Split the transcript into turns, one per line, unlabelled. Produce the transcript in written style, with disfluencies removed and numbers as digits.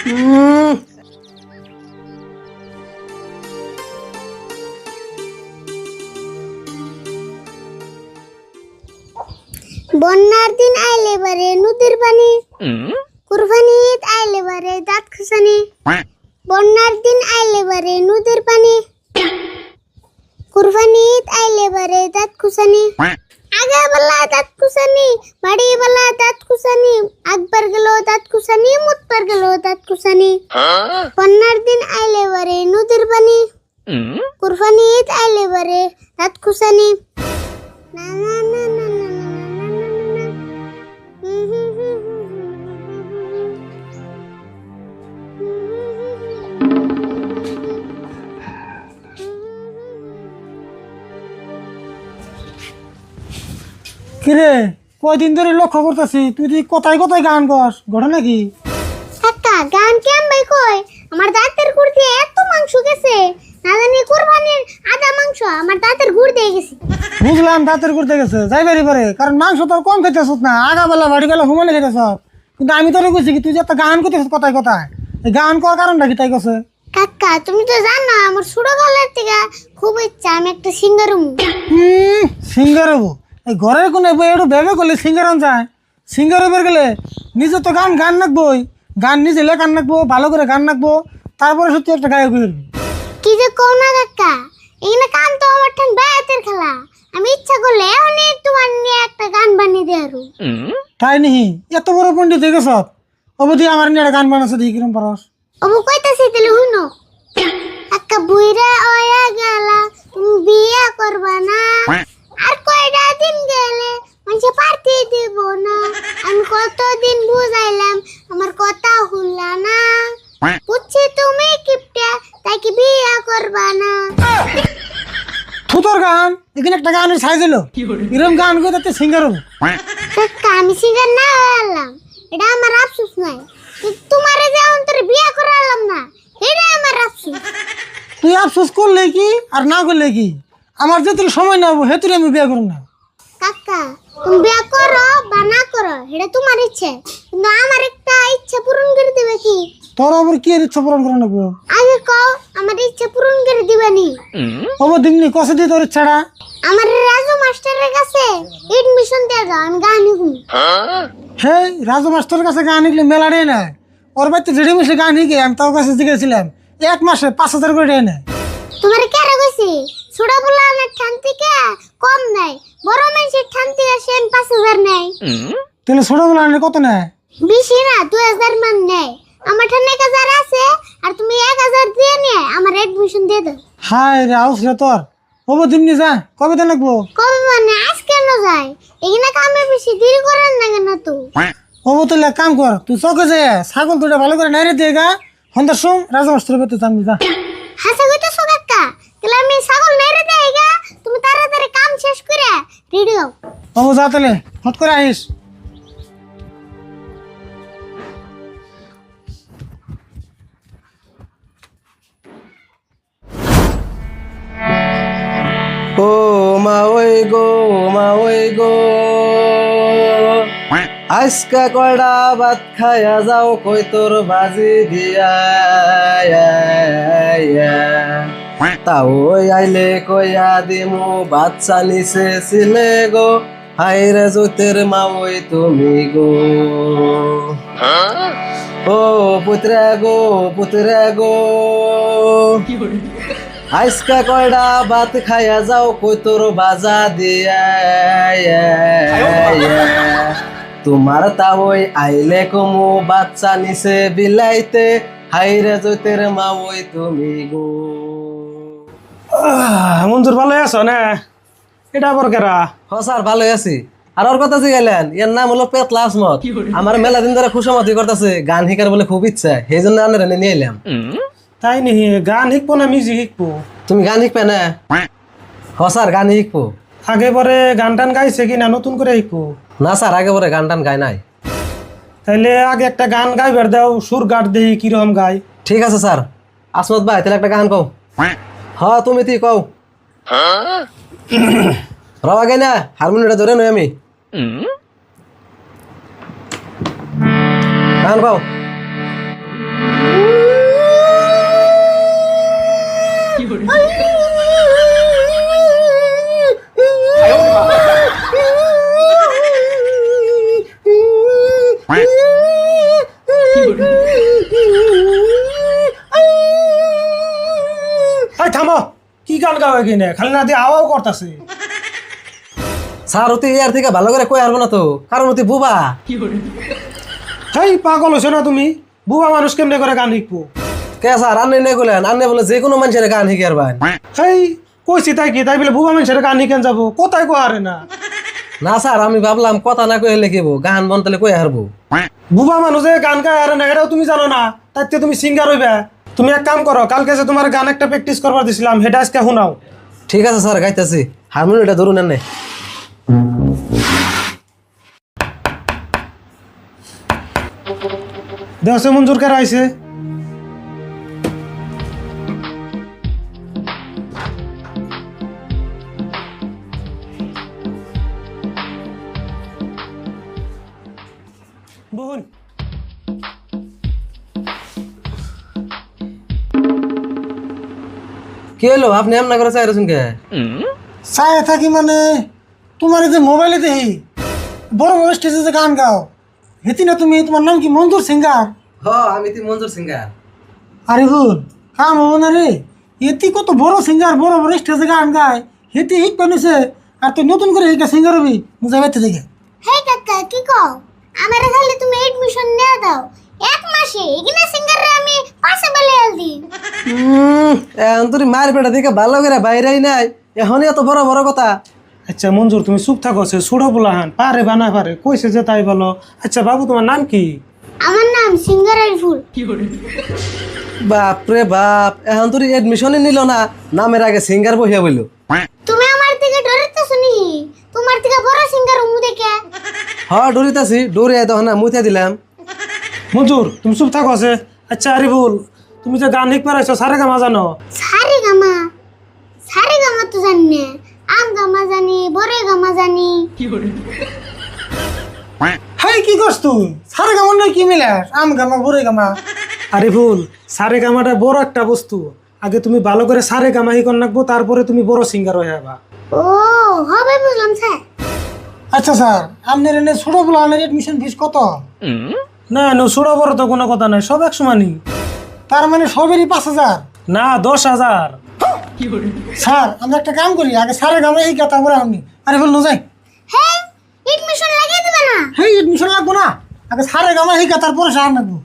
বন্যার দিন আইলে বারে নদীর পানি, কুরবানি ঈদ আইলে বারে দাঁত খুসানি। বন্যার দিন আইলে বারে নদীর পানি, কুরবানি ঈদ আইলে বারে দাঁত খুসানি। আগে বেলা দাঁত খুসানি, বাড়ি বেলা দাঁত খুসানি, আকবার গেল দাঁত খুসানি, মুতবার গেল দাঁত খুসানি। বন্যার দিন আইলে বারে নদীর পানি, কুরবানি ঈদ আইলে বারে দাঁত খুসানি। না না না না না
কিরে কয়দিন ধরে লক্ষ্য করতেছি তুই কোথায় কোথায় গান কর ঘটনা কি?
কাকা গান কেম ভাই কই আমার দাঁতের গুড় দিয়ে এত মাংস গেছে, না জানি কুরবানির আধা মাংস আমার দাঁতের গুড় দিয়ে গেছে।
বুঝলাম দাঁতের করতে গেছে যাইবারই পারে, কারণ মাংস তোর কম খেতেছ না, আগা বেলা বাড়ি বেলা হুমালে খেতেছ। কিন্তু আমি তোরে কইছি কি তুই যে একটা গান করতেছ কোথায় কোথায়, এই গান করার কারণটা কি তাই কছে?
কাকা তুমি তো জানো আমার ছোটবেলার থেকে খুব ইচ্ছা আমি একটা সিঙ্গার হবো।
সিঙ্গার হবো? এই ঘরের কোনে একটু ভেবে করলে সিঙ্গার যায়? সিঙ্গার হবার গেলে নিজে তো গান গান নাকবই, গান নিজে লেখান নাকবো, ভালো করে গান নাকবো, তারপরে সত্যি একটা গায়ক হয়ে উঠবি।
কি যে কও না কাকা, এখানে গান তো আমার ঠান বায়াতের খেলা, আমি ইচ্ছা করলে এখনই তোমার নিয়ে একটা গান বানিয়ে দিয়ে আরো।
তাই নিহি এত বড় পণ্ডিত হয়ে গেছ, অবধি আমার নিয়ে একটা গান বানাচ্ছে দেখি কিরম পারস।
অবু কইতাছি তাহলে হুনো। একটা বুইরা ওয়া গেলা তুমি বিয়া করবা না, আর কয়টা দিন গেলে মানুষে পারতে দিব না, আমি কতদিন বুঝাইলাম আমার কথা শুনলা না, বুঝছি তুমি কিপটা তাই কি বিয়া করবা না।
থুতর গান এখানে একটা গানের সাইজ হলো, এরকম গান করে তাতে সিঙ্গার হবো।
কাকা আমি সিঙ্গার না হলাম এটা আমার আফসোস নাই, কিন্তু তোমারে যে অন্তরে বিয়া করালাম না এটা আমার আফসোস।
তুই আফসোস করলে কি আর না করলে কি, আমার যেতুর সময় না হবো হেতুরে আমি বিয়ে করব না।
কাকা তুমি বিয়া করো বা না করো এটা তোমার ইচ্ছে, কিন্তু আমার একটা ইচ্ছা পূরণ করে দিবে কি?
তোর আবার কি ইচ্ছা পূরণ করে নেবো?
আগে কও আমার ইচ্ছা পূরণ করে দিবানি।
অবো দিমনি কষে দি তোর ইচ্ছাটা।
আমার রাজু মাস্টারের কাছে এডমিশন দিয়ে দাও, আমি গান শিখবো।
হে রাজু মাস্টারের কাছে গান শিখলে মেলা রে না, ওর বাড়িতে যেটি মিশে গান শিখে আমি তোর কাছে জিজ্ঞেছিলাম 1 মাসে 5,000 করে দেয় না।
তোমার কেন কইছি ছোট পোলানের ঠান থেকে কম নাই, বড় মানুষের ঠান থেকে সেন 5,000 নেয়।
তাহলে ছোটবেলা কত নেয়?
বেশি না 2,000 মান নেয়, আমার ঠান 1,000 আছে আর তুমি 1,000 দিয়ে নিয়ে আমার এডমিশন দিয়ে দাও।
হায় রে আউস রে তোর। অবো দিমনি যা, কবে দেন লাগবো?
কবে মানে আজ কেন যায়, এখানে কামে বেশি দেরি করেন না কেন তো?
অবো তুই এক কাম কর, তুই চকে যে ছাগল দুটা ভালো করে নাইরে দিয়ে গা, সন্ধ্যার সময় রাজু মাস্টারের বাড়িতে যাবি যা।
হাসা কইতাছো কাকা, তাহলে আমি ছাগল মেরে দেই গা, তুমি তাড়াতাড়ি কাম শেষ করে রেডি হও।
অবো যা তাহলে হট করে আইস।
ও মা ওই গো মা ওই গো, আজকা কয়টা ভাত খায়া যাও কই তোর বাজি দিয়া, তা ওই আইলে কইয়া দিমু বাচ্চা নিছে ছিলে গো, হাইরে জোতের মা ওই তুমি গো। ও পুত্রা গো পুত্রা গো, আজকা কয়টা ভাত খায়া যাও কই তোর বাজা দিয়া, তোমার তা ওই আইলে কমু বাচ্চা নিছে বিলাইতে, হাইরে জোতের মা ওই তুমি গো।
মঞ্জুর ভালো আছো না? এটা আবার কেরা?
হ স্যার ভালো আছি। আর ওর কথা জিগাইলেন, এর নাম হলো পেতলা আসমত। আমার মেলা দিন ধরে খুশামতি করতেছে, গান শিকার বলে খুব ইচ্ছা, সেই জন্য আনারে নিয়ে এলাম।
তাই নি গান শিখবো না মিউজিক শিখবো?
তুমি গান শিখবে না? হ স্যার গান শিখবো।
আগে পরে গান টান গাইছে কিনা নতুন করে শিখবো?
না স্যার আগে পরে গান টান গায় নাই।
তাইলে আগে একটা গান গাইবার দাও, সুর গাট দেই কিরকম গাই।
ঠিক আছে স্যার। আসমত ভাই তাহলে একটা গান কও। হ তুমি তুই কও। রওয়া গাই না, হারমোনিয়ামটা ধরে নই আমি। গান কও।
এই থামো, কি গান গাও এখানে? খালি না দিয়ে আওয়াও করতেছে।
স্যার অতি ইয়ার থেকে ভালো করে কই আসবো না তো, কারণ অতি বুবা।
এই পাগল হইছো না তুমি? বুবা মানুষ কেমনে করে গান শিখবো?
কে স্যার আন্নে নে কইলেন? আন্নে বলে যে কোনো মানুষের গান শিখে আরবান।
এই কইছি তাই কি, তাই বলে বুবা মানুষের গান শিখেন যাবো? কোথায় কো আরে না।
না স্যার আমি ভাবলাম কথা না কইলে লিখিব, গান বনতালে কই হারবো।
বুবা মানুষে গান গায় আরে না, এটাও তুমি জানো না? তাইতে তুমি সিঙ্গার হইবে। তুমি এক কাম করো, কালকে যে তোমার গান একটা প্র্যাকটিস করবার দিছিলাম, সেটা আজকে শোনাও।
ঠিক আছে স্যার গাইতেছি, হারমোনিয়ামটা ধরুন এনে।
দেওয়া মঞ্জুর কার আইছে? বোন
কি হলো আপনি এমন করে চাই রসুন কে?
চায় থাকি মানে তোমার এই যে মোবাইলে দেখি বড় বড় স্টেজে যে গান গাও, হেতি না তুমি? তোমার নাম কি মঞ্জুর সিঙ্গার?
হ আমি তো মঞ্জুর সিঙ্গার।
আরে ভুল কাম হবো না রে, এতি কত বড় সিঙ্গার বড় বড় স্টেজে গান গায়, হেতি হিট বানিয়েছে আর তুই নতুন করে এইটা সিঙ্গার হবি? মুজা বাইতে দেখে
হে কাকা কি কও? আমার খালি তুমি এডমিশন নিয়ে দাও, এক মাসে এখানে সিঙ্গারে আমি পাশে বেলে আলদি।
এখন তুই মায়ের পেটা থেকে ভালো করে বাইরেই নাই, এখনই এত বড় বড় কথা।
আচ্ছা মঞ্জুর তুমি চুপ থাকো, সে সুড়ো পোলাহান পারে বা না পারে, কইছে যে তাই বলো। আচ্ছা বাবু তোমার নাম কি?
আমার নাম সিঙ্গারের ফুল।
বাপ রে বাপ, এখন তুই এডমিশনই নিল না, নামের আগে সিঙ্গার বহিয়া বললো।
তুমি আমার থেকে ডরিতেছো নি? তোমার থেকে বড় সিঙ্গার উমু দেখে।
হ ডরিতাছি, ডরে তখন না মুথে দিলাম।
মঞ্জুর তুমি চুপ থাকো সে। আচ্ছা আরিফুল, তুমি যে গান শিখবার আইছো, সারে গামা জানো?
সারে গামা তো জানি না, আম গামা জানি, বরে গামা জানি।
হাই কি করছ তুই? সারে গামন নাই কি মিলাস? আম গামা বরে গামা।
আরিফুল, সারে গামাটা বড় একটা বস্তু, আগে তুমি ভালো করে সারে গামা শিখন রাখবো, তারপরে তুমি বড় সিঙ্গার হয়ে যাবা।
ও হবে বুঝলাম স্যার।
আচ্ছা স্যার, আপনার এনে ছোট প্লানের এডমিশন ফিস কত?
না না, ছোট বড় তো কোনো কথা নাই, সব এক সমানই।
তার মানে সবেরই 5,000?
না 10,000।
স্যার আমরা একটা কাম করি, আগে সারে গামা এই কথা বলে আপনি। আরে বল যাই।
হ্যাঁ এডমিশন লাগিয়ে দিবে না?
হেই এডমিশন লাগবো না, আগে সারে গামা এই কথা, তারপরে সার লাগবো।